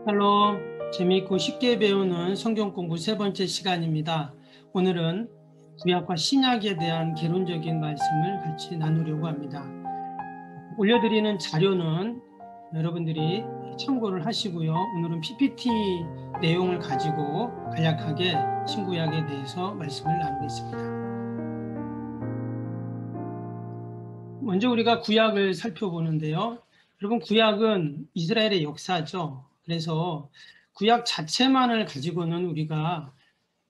샬롬, 재미있고 쉽게 배우는 성경 공부 세 번째 시간입니다. 오늘은 구약과 신약에 대한 개론적인 말씀을 같이 나누려고 합니다. 올려드리는 자료는 여러분들이 참고를 하시고요. 오늘은 PPT 내용을 가지고 간략하게 신구약에 대해서 말씀을 나누겠습니다. 먼저 우리가 구약을 살펴보는데요. 여러분, 구약은 이스라엘의 역사죠. 그래서 구약 자체만을 가지고는 우리가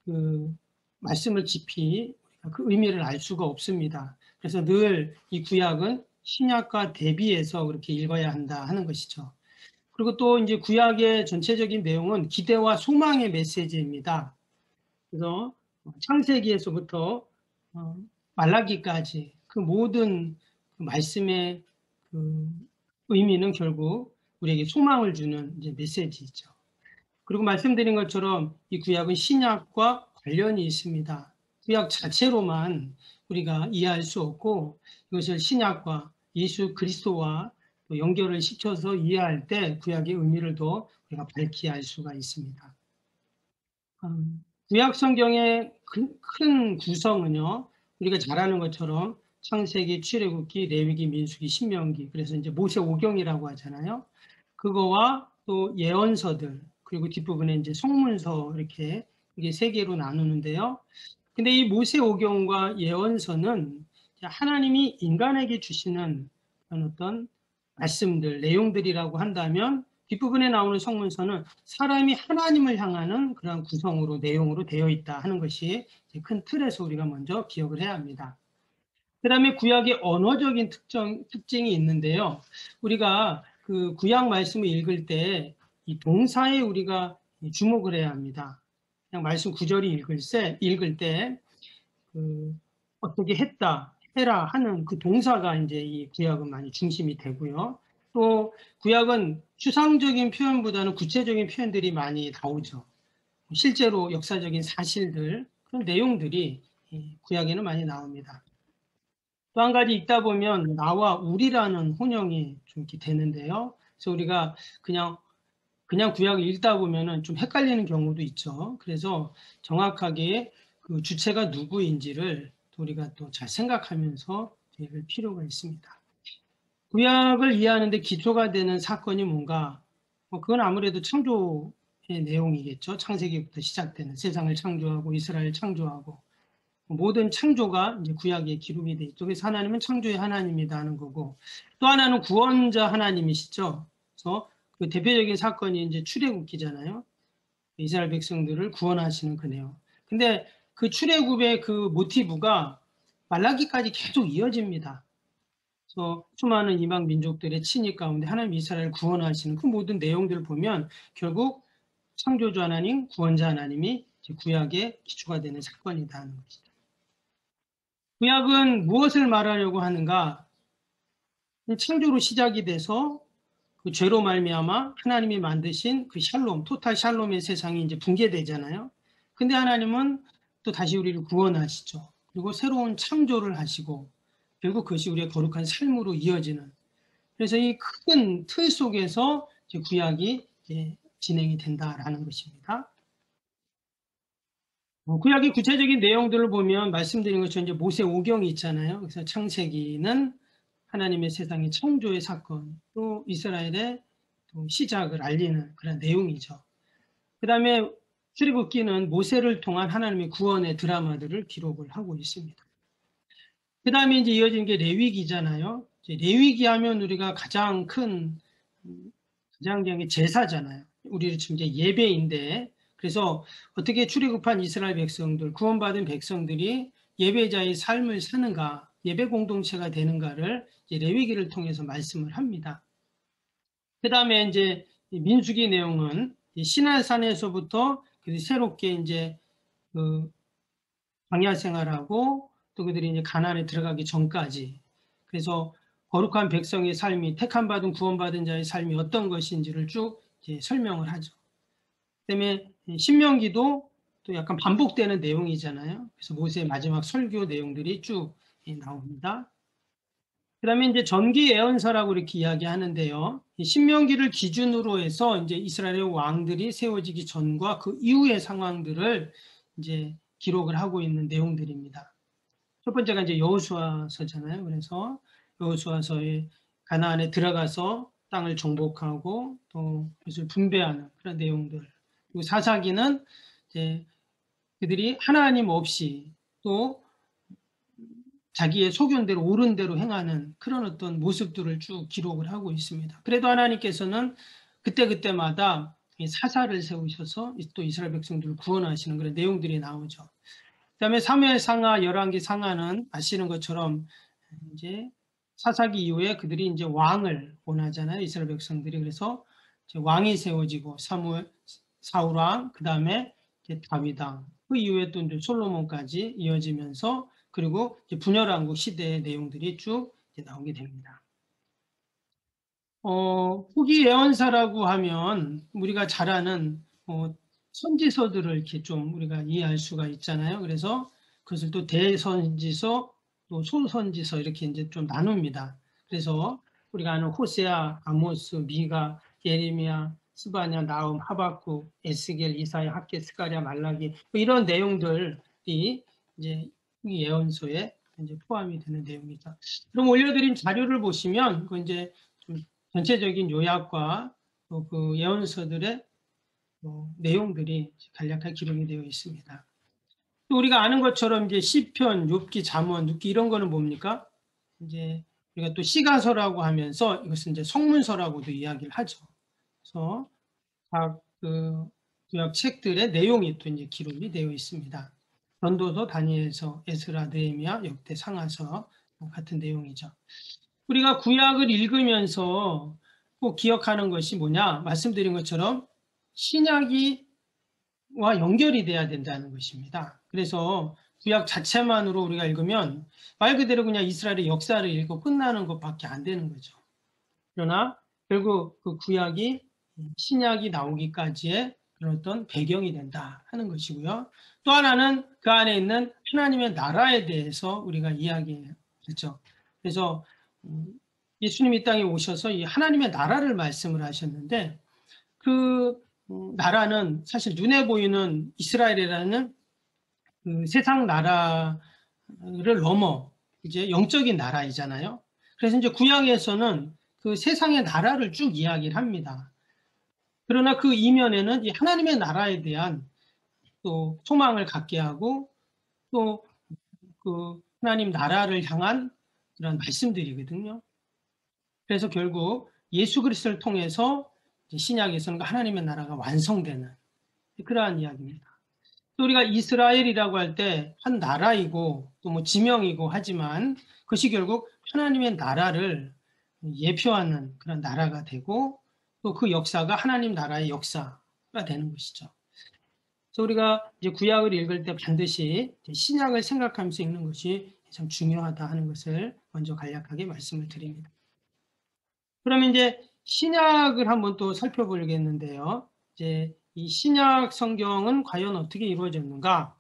그 말씀을 깊이 그 의미를 알 수가 없습니다. 그래서 늘 이 구약은 신약과 대비해서 그렇게 읽어야 한다 하는 것이죠. 그리고 또 이제 구약의 전체적인 내용은 기대와 소망의 메시지입니다. 그래서 창세기에서부터 말라기까지 그 모든 말씀의 그 의미는 결국 우리에게 소망을 주는 이제 메시지죠. 그리고 말씀드린 것처럼 이 구약은 신약과 관련이 있습니다. 구약 자체로만 우리가 이해할 수 없고 이것을 신약과 예수 그리스도와 또 연결을 시켜서 이해할 때 구약의 의미를 더 우리가 밝히 알 수가 있습니다. 구약 성경의 큰 구성은요, 우리가 잘 아는 것처럼 창세기, 출애굽기, 레위기, 민수기, 신명기, 그래서 이제 모세오경이라고 하잖아요. 그거와 또 예언서들, 그리고 뒷부분에 이제 성문서 이렇게 이게 세 개로 나누는데요. 근데 이 모세오경과 예언서는 하나님이 인간에게 주시는 어떤 말씀들, 내용들이라고 한다면 뒷부분에 나오는 성문서는 사람이 하나님을 향하는 그런 구성으로, 내용으로 되어 있다 하는 것이 큰 틀에서 우리가 먼저 기억을 해야 합니다. 그 다음에 구약의 언어적인 특징이 있는데요. 우리가 그 구약 말씀을 읽을 때 이 동사에 우리가 주목을 해야 합니다. 그냥 말씀 구절이 읽을 때 어떻게 했다, 해라 하는 그 동사가 이제 이 구약은 많이 중심이 되고요. 또 구약은 추상적인 표현보다는 구체적인 표현들이 많이 나오죠. 실제로 역사적인 사실들, 그런 내용들이 구약에는 많이 나옵니다. 또 한 가지 읽다 보면 나와 우리라는 혼용이 좀 이렇게 되는데요. 그래서 우리가 그냥 구약을 읽다 보면은 좀 헷갈리는 경우도 있죠. 그래서 정확하게 그 주체가 누구인지를 우리가 또 잘 생각하면서 읽을 필요가 있습니다. 구약을 이해하는데 기초가 되는 사건이 뭔가? 그건 아무래도 창조의 내용이겠죠. 창세기부터 시작되는 세상을 창조하고 이스라엘 창조하고 모든 창조가 이제 구약에 기록이 돼 있죠. 그래서 하나님은 창조의 하나님이다 하는 거고, 또 하나는 구원자 하나님이시죠. 그래서 그 대표적인 사건이 이제 출애굽기잖아요. 이스라엘 백성들을 구원하시는 그 내용. 근데 그 출애굽의 그 모티브가 말라기까지 계속 이어집니다. 그래서 수많은 이방 민족들의 친위 가운데 하나님 이스라엘을 구원하시는 그 모든 내용들을 보면 결국 창조주 하나님, 구원자 하나님이 구약의 기초가 되는 사건이다 하는 것이죠. 구약은 무엇을 말하려고 하는가? 창조로 시작이 돼서 그 죄로 말미암아 하나님이 만드신 그 샬롬, 토탈 샬롬의 세상이 이제 붕괴되잖아요. 근데 하나님은 또 다시 우리를 구원하시죠. 그리고 새로운 창조를 하시고 결국 그것이 우리의 거룩한 삶으로 이어지는. 그래서 이 큰 틀 속에서 이제 구약이 이제 진행이 된다라는 것입니다. 구약의 구체적인 내용들을 보면 말씀드린 것처럼 이제 모세오경이 있잖아요. 그래서 창세기는 하나님의 세상의 창조의 사건, 또 이스라엘의 또 시작을 알리는 그런 내용이죠. 그 다음에 출애굽기는 모세를 통한 하나님의 구원의 드라마들을 기록을 하고 있습니다. 그 다음에 이제 이어진 게 레위기잖아요. 레위기 하면 우리가 가장 큰 제사잖아요. 우리를 지금 이제 예배인데, 그래서 어떻게 출애굽한 이스라엘 백성들, 구원받은 백성들이 예배자의 삶을 사는가, 예배 공동체가 되는가를 이제 레위기를 통해서 말씀을 합니다. 그 다음에 이제 민수기 내용은 시내산에서부터 새롭게 이제 그 광야 생활하고 또 그들이 이제 가나안에 들어가기 전까지, 그래서 거룩한 백성의 삶이, 택함받은 구원받은 자의 삶이 어떤 것인지를 쭉 이제 설명을 하죠. 그다음에 신명기도 또 약간 반복되는 내용이잖아요. 그래서 모세의 마지막 설교 내용들이 쭉 나옵니다. 그다음에 이제 전기 예언서라고 이렇게 이야기하는데요. 이 신명기를 기준으로 해서 이제 이스라엘의 왕들이 세워지기 전과 그 이후의 상황들을 이제 기록을 하고 있는 내용들입니다. 첫 번째가 이제 여호수아서잖아요. 그래서 여호수아서에 가나안에 들어가서 땅을 정복하고 또 그것을 분배하는 그런 내용들. 그리고 사사기는 이제 그들이 하나님 없이 또 자기의 소견대로 옳은 대로 행하는 그런 어떤 모습들을 쭉 기록을 하고 있습니다. 그래도 하나님께서는 그때그때마다 사사를 세우셔서 또 이스라엘 백성들을 구원하시는 그런 내용들이 나오죠. 그다음에 사무엘 상하, 열왕기 상하는 아시는 것처럼 이제 사사기 이후에 그들이 이제 왕을 원하잖아요. 이스라엘 백성들이. 그래서 왕이 세워지고 사울 왕, 그다음에 다윗 왕, 그 이후에 또 이제 솔로몬까지 이어지면서 그리고 이제 분열왕국 시대의 내용들이 쭉 나오게 됩니다. 후기 예언사라고 하면 우리가 잘 아는 선지서들을 이렇게 좀 우리가 이해할 수가 있잖아요. 그래서 그것을 또 대선지서, 또 소선지서 이렇게 이제 좀 나눕니다. 그래서 우리가 아는 호세아, 아모스, 미가, 예레미야, 스바냐, 나움, 하박국, 에스겔, 이사야, 학개, 스가랴, 말라기 뭐 이런 내용들이 이제 이 예언서에 이제 포함이 되는 내용이죠. 그럼 올려드린 자료를 보시면 그 이제 좀 전체적인 요약과 또 그 예언서들의 내용들이 간략하게 기록이 되어 있습니다. 또 우리가 아는 것처럼 이제 시편, 욥기, 잠언, 룻기 이런 거는 뭡니까? 이제 우리가 또 시가서라고 하면서 이것은 이제 성문서라고도 이야기를 하죠. 그래서 각 그 구약 책들의 내용이 또 이제 기록이 되어 있습니다. 전도서, 다니엘서, 에스라, 느헤미야, 역대, 상하서 같은 내용이죠. 우리가 구약을 읽으면서 꼭 기억하는 것이 뭐냐? 말씀드린 것처럼 신약이와 연결이 돼야 된다는 것입니다. 그래서 구약 자체만으로 우리가 읽으면 말 그대로 그냥 이스라엘의 역사를 읽고 끝나는 것밖에 안 되는 거죠. 그러나 결국 그 구약이 신약이 나오기까지의 그런 어떤 배경이 된다 하는 것이고요. 또 하나는 그 안에 있는 하나님의 나라에 대해서 우리가 이야기했죠. 그래서 예수님이 이 땅에 오셔서 이 하나님의 나라를 말씀을 하셨는데 그 나라는 사실 눈에 보이는 이스라엘이라는 그 세상 나라를 넘어 이제 영적인 나라이잖아요. 그래서 이제 구약에서는 그 세상의 나라를 쭉 이야기를 합니다. 그러나 그 이면에는 이 하나님의 나라에 대한 또 소망을 갖게 하고 또 그 하나님 나라를 향한 그런 말씀들이거든요. 그래서 결국 예수 그리스도를 통해서 신약에서는 하나님의 나라가 완성되는 그러한 이야기입니다. 또 우리가 이스라엘이라고 할 때 한 나라이고 또 뭐 지명이고 하지만 그것이 결국 하나님의 나라를 예표하는 그런 나라가 되고 또 그 역사가 하나님 나라의 역사가 되는 것이죠. 그래서 우리가 이제 구약을 읽을 때 반드시 신약을 생각하면서 읽는 것이 참 중요하다 하는 것을 먼저 간략하게 말씀을 드립니다. 그러면 이제 신약을 한번 또 살펴보겠는데요. 이제 이 신약 성경은 과연 어떻게 이루어졌는가?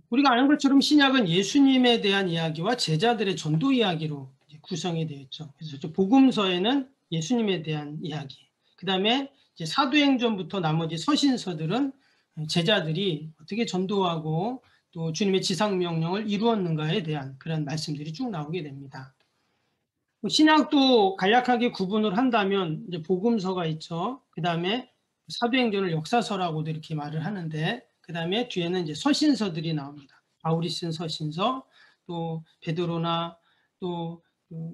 우리가 아는 것처럼 신약은 예수님에 대한 이야기와 제자들의 전도 이야기로 구성이 되어 있죠. 그래서 복음서에는 예수님에 대한 이야기, 그 다음에 사도행전부터 나머지 서신서들은 제자들이 어떻게 전도하고 또 주님의 지상명령을 이루었는가에 대한 그런 말씀들이 쭉 나오게 됩니다. 신약도 간략하게 구분을 한다면 이제 복음서가 있죠. 그 다음에 사도행전을 역사서라고도 이렇게 말을 하는데 그 다음에 뒤에는 이제 서신서들이 나옵니다. 바울이 쓴 서신서, 또 베드로나 또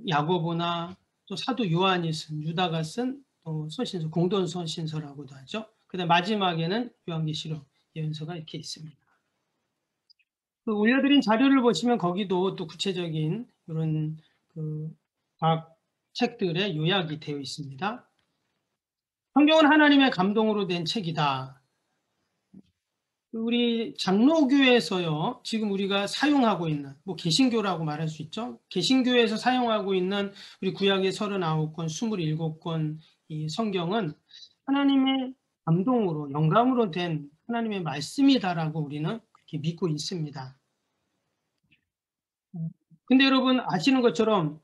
야고보나 또 사도 요한이 쓴 유다가 쓴 또 서신서, 공동 서신서라고도 하죠. 그 다음 마지막에는 요한계시록 예언서가 이렇게 있습니다. 올려드린 자료를 보시면 거기도 또 구체적인 이런 각 책들의 요약이 되어 있습니다. 성경은 하나님의 감동으로 된 책이다. 우리 장로교에서요, 지금 우리가 사용하고 있는, 뭐 개신교라고 말할 수 있죠. 개신교에서 사용하고 있는 우리 구약의 39권, 27권 이 성경은 하나님의 감동으로, 영감으로 된 하나님의 말씀이다라고 우리는 그렇게 믿고 있습니다. 근데 여러분 아시는 것처럼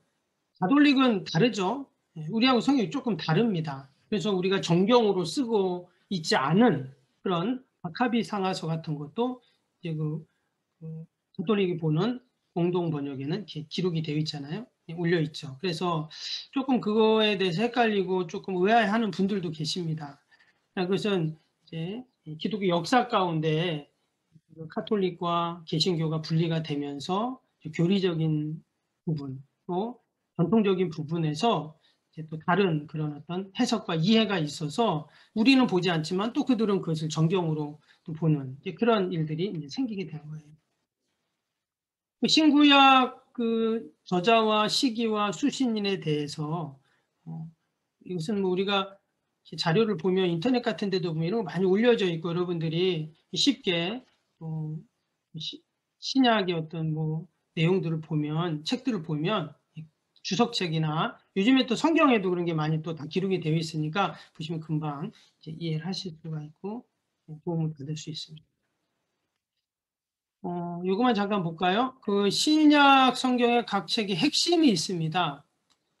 가톨릭은 다르죠. 예, 우리하고 성경이 조금 다릅니다. 그래서 우리가 정경으로 쓰고 있지 않은 그런 마카비 상하서 같은 것도 이제 그 가톨릭이 보는 공동 번역에는 이렇게 기록이 되어 있잖아요. 예, 올려 있죠. 그래서 조금 그거에 대해서 헷갈리고 조금 의아해하는 분들도 계십니다. 그것은 이제 기독교 역사 가운데 카톨릭과 개신교가 분리가 되면서 교리적인 부분 또 전통적인 부분에서 이제 또 다른 그런 어떤 해석과 이해가 있어서 우리는 보지 않지만 또 그들은 그것을 정경으로 또 보는 그런 일들이 이제 생기게 된 거예요. 신구약 그 저자와 시기와 수신인에 대해서 이것은 뭐 우리가 자료를 보면 인터넷 같은 데도 보면 이런 거 많이 올려져 있고 여러분들이 쉽게 신약의 어떤 뭐 내용들을 보면 책들을 보면 주석책이나 요즘에 또 성경에도 그런 게 많이 또 다 기록이 되어 있으니까 보시면 금방 이제 이해를 하실 수가 있고 도움을 받을 수 있습니다. 요것만 잠깐 볼까요? 그 신약 성경의 각 책의 핵심이 있습니다.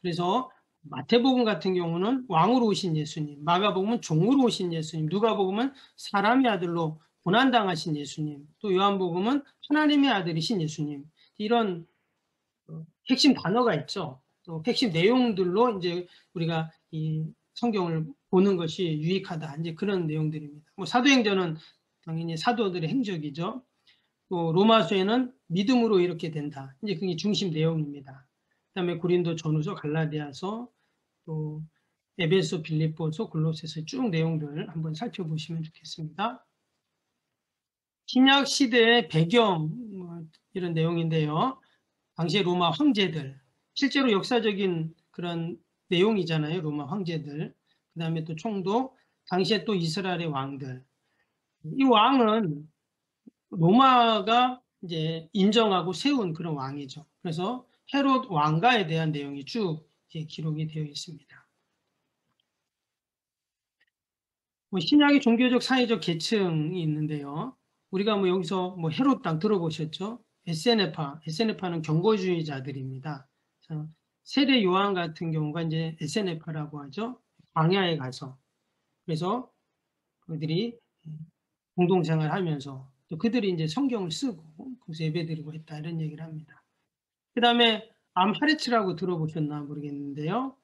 그래서 마태복음 같은 경우는 왕으로 오신 예수님, 마가복음은 종으로 오신 예수님, 누가복음은 사람의 아들로 고난당하신 예수님, 또 요한복음은 하나님의 아들이신 예수님, 이런 핵심 단어가 있죠. 또 핵심 내용들로 이제 우리가 이 성경을 보는 것이 유익하다. 이제 그런 내용들입니다. 뭐 사도행전은 당연히 사도들의 행적이죠. 또 로마서에는 믿음으로 이렇게 된다. 이제 그게 중심 내용입니다. 그다음에 고린도 전후서, 갈라디아서, 또 에베소, 빌립보서, 골로새서 쭉 내용들 한번 살펴보시면 좋겠습니다. 신약 시대의 배경 뭐 이런 내용인데요. 당시의 로마 황제들, 실제로 역사적인 그런 내용이잖아요. 로마 황제들. 그다음에 또 총독, 당시에 또 이스라엘의 왕들. 이 왕은 로마가 이제 인정하고 세운 그런 왕이죠. 그래서 헤롯 왕가에 대한 내용이 쭉 기록이 되어 있습니다. 뭐 신약의 종교적 사회적 계층이 있는데요. 우리가 뭐 여기서 뭐 헤롯 땅 들어보셨죠? 에세네파는 경거주의자들입니다. 세례 요한 같은 경우가 이제 에세네파라고 하죠. 광야에 가서 그래서 그들이 공동생활하면서 또 그들이 이제 성경을 쓰고 거기서 예배드리고 했다 이런 얘기를 합니다. 그 다음에 암하레츠라고 들어보셨나 모르겠는데요.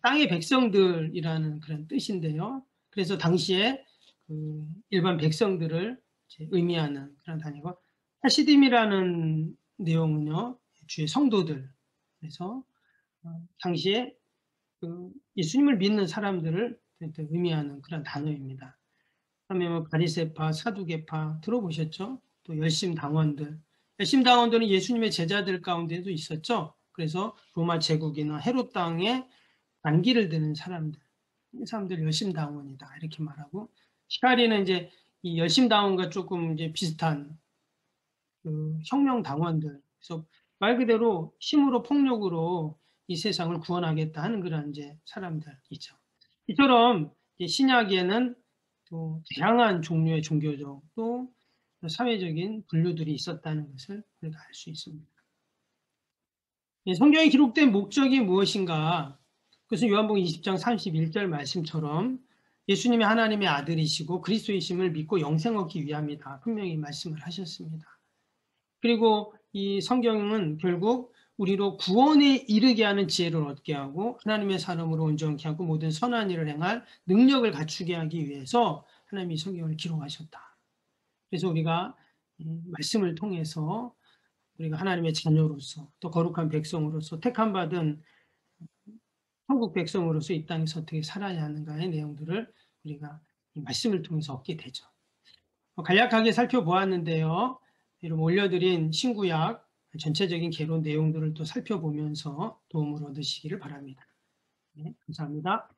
땅의 백성들이라는 그런 뜻인데요. 그래서 당시에 그 일반 백성들을 의미하는 그런 단위고 하시딤이라는 내용은요. 주의 성도들. 그래서 당시에 그 예수님을 믿는 사람들을 의미하는 그런 단어입니다. 그다음에 뭐 바리새파, 사두개파 들어보셨죠? 또 열심당원들. 열심당원들은 예수님의 제자들 가운데도 있었죠. 그래서 로마 제국이나 헤롯 땅에 반기를 드는 사람들. 이 사람들 열심당원이다. 이렇게 말하고 시카리는 이제 이 열심당원과 조금 이제 비슷한 그 혁명당원들. 그래서 말 그대로 힘으로 폭력으로 이 세상을 구원하겠다 하는 그런 이제 사람들이죠. 이처럼 신약에는 또 다양한 종류의 종교적 또 사회적인 분류들이 있었다는 것을 우리가 알 수 있습니다. 성경에 기록된 목적이 무엇인가? 그것은 요한복음 20장 31절 말씀처럼 예수님이 하나님의 아들이시고 그리스도이심을 믿고 영생 얻기 위함이다. 분명히 말씀을 하셨습니다. 그리고 이 성경은 결국 우리로 구원에 이르게 하는 지혜를 얻게 하고 하나님의 사람으로 온전케 하고 모든 선한 일을 행할 능력을 갖추게 하기 위해서 하나님이 성경을 기록하셨다. 그래서 우리가 말씀을 통해서 우리가 하나님의 자녀로서 또 거룩한 백성으로서 택함받은 한국 백성으로서 이 땅에서 어떻게 살아야 하는가의 내용들을 우리가 이 말씀을 통해서 얻게 되죠. 간략하게 살펴보았는데요. 여러분 올려드린 신구약 전체적인 개론 내용들을 또 살펴보면서 도움을 얻으시기를 바랍니다. 네, 감사합니다.